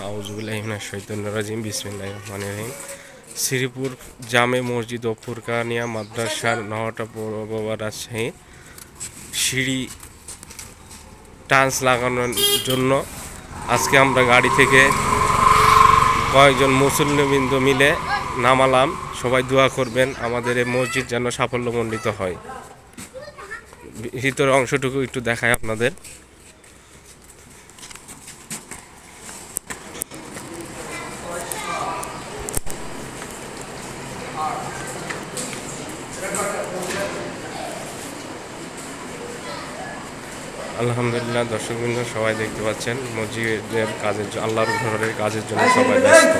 আউযুবিল্লাহি মিনাশ শাইতানির রাজিম বিসমিল্লাহির রহমানির রহিম। শ্রীপুর জামে মসজিদ ও ফুরকানিয়া মাদ্রাসার নহটা পৌরসভা রাজশাহী সিঁড়ি টাইলস লাগানোর জন্য আজকে আমরা গাড়ি থেকে কয়েকজন মুসল্লিবৃন্দ মিলে নামালাম। সবাই দোয়া করবেন আমাদের এই মসজিদ যেন সাফল্যমণ্ডিত হয়। ভিতরের অংশটুকু একটু দেখায় আপনাদের। আলহামদুলিল্লাহ, দর্শকবৃন্দ সবাই দেখতে পাচ্ছেন মসজিদের কাজের আল্লাহর ঘরের কাজের জন্য সবাই ব্যস্ত।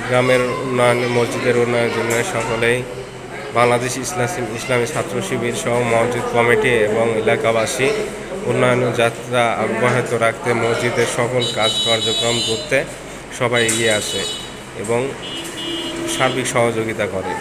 গ্রামের উন্নয়ন, মসজিদের উন্নয়নের জন্য সকলেই বাংলাদেশ ইসলামী ছাত্র শিবির সহ মসজিদ কমিটি এবং এলাকাবাসী উন্নয়ন যাত্রা অব্যাহত রাখতে মসজিদের সকল কাজ কার্যক্রম করতে সবাই এগিয়ে আসে এবং সার্বিক সহযোগিতা করে।